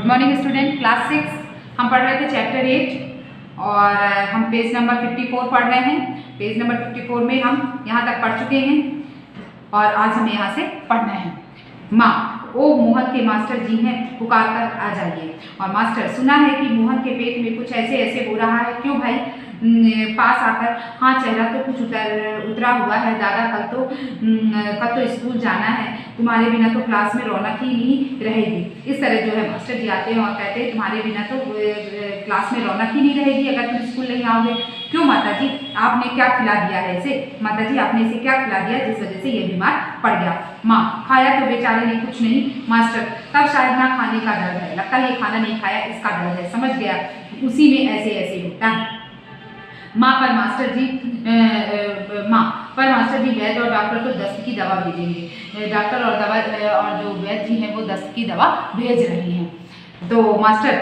Good morning student, class 6 हम पढ़ रहे थे चैप्टर 8 और हम पेज नंबर 54 पढ़ रहे हैं। पेज नंबर 54 में हम यहाँ तक पढ़ चुके हैं और आज हमें यहाँ से पढ़ना है। माँ, ओ मोहन के मास्टर जी हैं, पुकार कर आ जाइए। और मास्टर, सुना है कि मोहन के पेट में कुछ ऐसे ऐसे हो रहा है, क्यों भाई? पास आकर, हाँ चेहरा तो कुछ उतरा हुआ है दादा, कल तो स्कूल जाना है, तुम्हारे बिना तो क्लास में रौनक ही नहीं रहेगी। इस तरह जो है मास्टर जी आते हैं और कहते हैं तुम्हारे बिना तो क्लास में रौनक ही नहीं रहेगी अगर तुम स्कूल नहीं आओगे। क्यों माता जी, आपने क्या खिला दिया है इसे? माता जी, आपने इसे क्या खिला दिया जिस वजह से ये बीमार पड़ गया? माँ, खाया तो बेचारे ने कुछ नहीं। मास्टर, तब शायद ना खाने का डर है, लगता है ये खाना नहीं खाया इसका डर है, समझ गया, उसी में ऐसे ऐसे होता है। माँ, पर मास्टर जी वैद्य और डॉक्टर को दस्त की दवा भेजेंगे। डॉक्टर और जो वैद्य जी हैं वो दस्त की दवा भेज रहे हैं। तो मास्टर,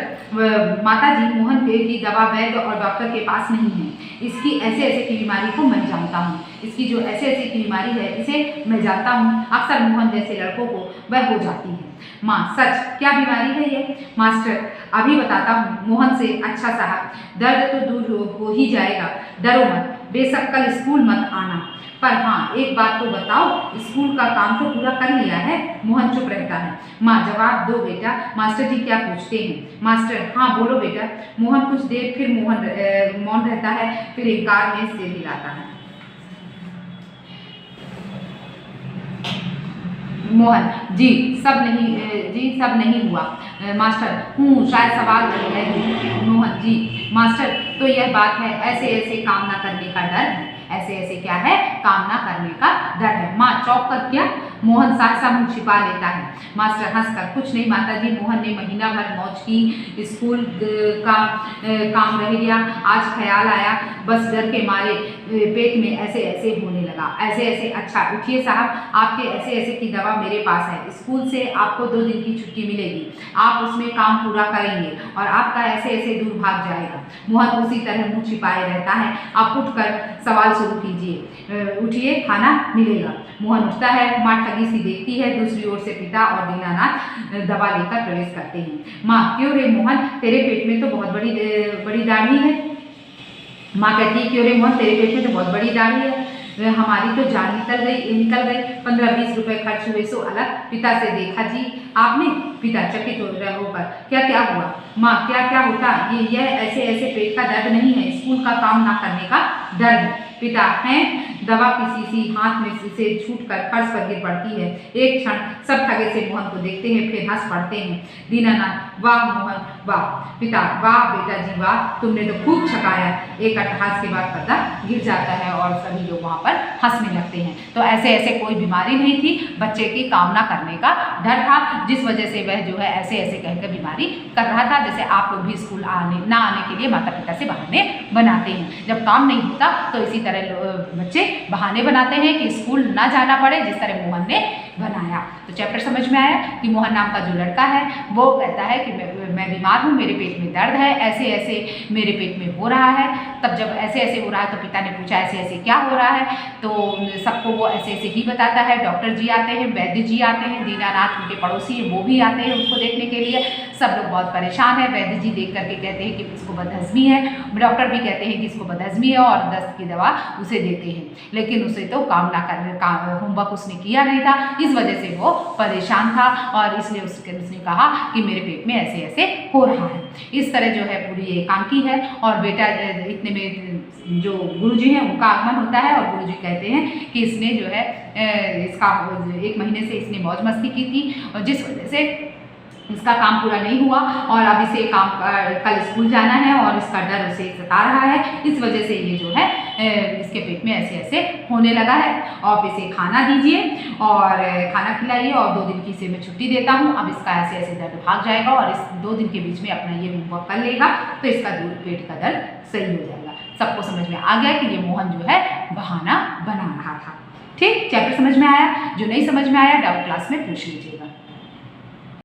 माता जी, मोहन की दवा वैद्य और डॉक्टर के पास नहीं है। इसकी ऐसे ऐसे की बीमारी को मैं जानता हूँ, इसकी जो ऐसे ऐसे की बीमारी है इसे मैं जानता हूँ, अक्सर मोहन जैसे लड़कों को वह हो जाती है। माँ, सच? क्या बीमारी है ये? मास्टर, अभी बताता हूँ मोहन से। अच्छा साहब, दर्द तो दूर हो ही जाएगा, डरो मत, बेशक कल स्कूल मत आना, पर हाँ एक बात तो बताओ, स्कूल का काम तो पूरा कर लिया है? मोहन चुप रहता है। माँ, जवाब दो बेटा, मास्टर जी क्या पूछते हैं? मास्टर, हाँ बोलो बेटा। मोहन कुछ देर फिर मौन रहता है, फिर एक कार में सिर हिलाता है। मोहन, जी सब नहीं हुआ। मास्टर, शायद सवाल है। मोहन, जी मास्टर, तो यह बात है, ऐसे ऐसे काम ना करने का डर है, ऐसे ऐसे क्या है? काम ना करने का डर है। माँ, चौंक कर क्या? मोहन सहसा मुंह छिपा लेता है। मास्टर हंसकर, कुछ नहीं माता जी, मोहन ने महीना भर मौज की, स्कूल का काम रह गया, आज ख्याल आया, बस डर के मारे पेट में ऐसे ऐसे होने लगा, ऐसे ऐसे। अच्छा उठिए साहब, आपके ऐसे ऐसे की दवा मेरे पास है, स्कूल से आपको 2 दिन की छुट्टी मिलेगी, आप उसमें काम पूरा करेंगे और आपका ऐसे ऐसे दूर भाग जाएगा। मोहन उसी तरह मुंह छिपाए रहता है। आप उठकर सवाल शुरू कीजिए, उठिए, खाना मिलेगा। मोहन उठता है। माँ ठगी सी देखती है, दूसरी ओर से पिता और दीनानाथ दवा लेकर प्रवेश करते हैं। माँ, क्यों रे मोहन, तेरे पेट में तो बहुत बड़ी दाढ़ी है। माँ कहती है, क्यों रे मोहन, तेरे पेट में तो बहुत बड़ी दाढ़ी है, हमारी तो जान निकल गई, 15-20 रुपए खर्च हुए सो अलग। पिता से देखा जी आपने? पिता चकित होकर, क्या हुआ? माँ, क्या होता? यह ऐसे ऐसे पेट का दर्द नहीं है, स्कूल का काम ना करने का डर है। पिता, हैं? दवा की शीशी हाथ में से छूटकर फर्श पर गिर पड़ती है। एक क्षण सब ठगे से मोहन को देखते हैं, फिर हंस पड़ते हैं। दीनानाथ, वाह मोहन वाह। पिता, वाह बेटा जी वाह, तुमने तो खूब छकाया। एक अट्टहास के बाद पर्दा गिर जाता है और सभी लोग वहाँ पर हंसने लगते हैं। तो ऐसे ऐसे कोई बीमारी नहीं थी, बच्चे की काम ना करने का डर था, जिस वजह से वह जो है ऐसे ऐसे कहकर बीमारी कर रहा था। जैसे आप लोग भी स्कूल ना आने के लिए माता पिता से बहाने बनाते हैं, जब काम नहीं होता तो इसी तरह बच्चे बहाने बनाते हैं कि स्कूल ना जाना पड़े, जिस तरह मोहन ने बनाया। तो चैप्टर समझ में आया कि मोहन नाम का जो लड़का है वो कहता है कि मैं बीमार हूँ, मेरे पेट में दर्द है, ऐसे ऐसे मेरे पेट में हो रहा है। तब जब ऐसे ऐसे हो रहा है तो पिता ने पूछा ऐसे ऐसे क्या हो रहा है, तो सबको वो ऐसे ऐसे ही बताता है। डॉक्टर जी आते हैं, वैद्य जी आते हैं, दीनानाथ उनके पड़ोसी हैं वो भी आते हैं उसको देखने के लिए। सब लोग बहुत परेशान है। वैद्य जी देख करके कहते हैं कि इसको बदहजमी है, डॉक्टर भी कहते हैं कि इसको बदहजमी है और दस्त की दवा उसे देते हैं, लेकिन उसे तो काम ना करने का होमवर्क उसने किया नहीं था, इस वजह से वो परेशान था और इसलिए उसने कहा कि मेरे पेट में ऐसे ऐसे हो रहा है। इस तरह जो है पूरी एकांकी है और बेटा इतने में जो गुरुजी हैं उनका आगमन होता है और गुरुजी कहते हैं कि इसने जो है इसका 1 महीने से इसने मौज मस्ती की थी और जिस वजह से इसका काम पूरा नहीं हुआ और अब इसे कल स्कूल जाना है और इसका डर उसे सता रहा है, इस वजह से ये जो है इसके पेट में ऐसे ऐसे होने लगा है। आप इसे खाना दीजिए और खाना खिलाइए और 2 दिन की इसे मैं छुट्टी देता हूँ। अब इसका ऐसे ऐसे दर्द भाग जाएगा और इस 2 दिन के बीच में अपना ये होमवर्क कर लेगा तो इसका पेट का दर्द सही हो जाएगा। सबको समझ में आ गया कि ये मोहन जो है बहाना बना रहा था। ठीक, चैप्टर समझ में आया? जो नहीं समझ में आया डाउट क्लास में पूछ लीजिएगा।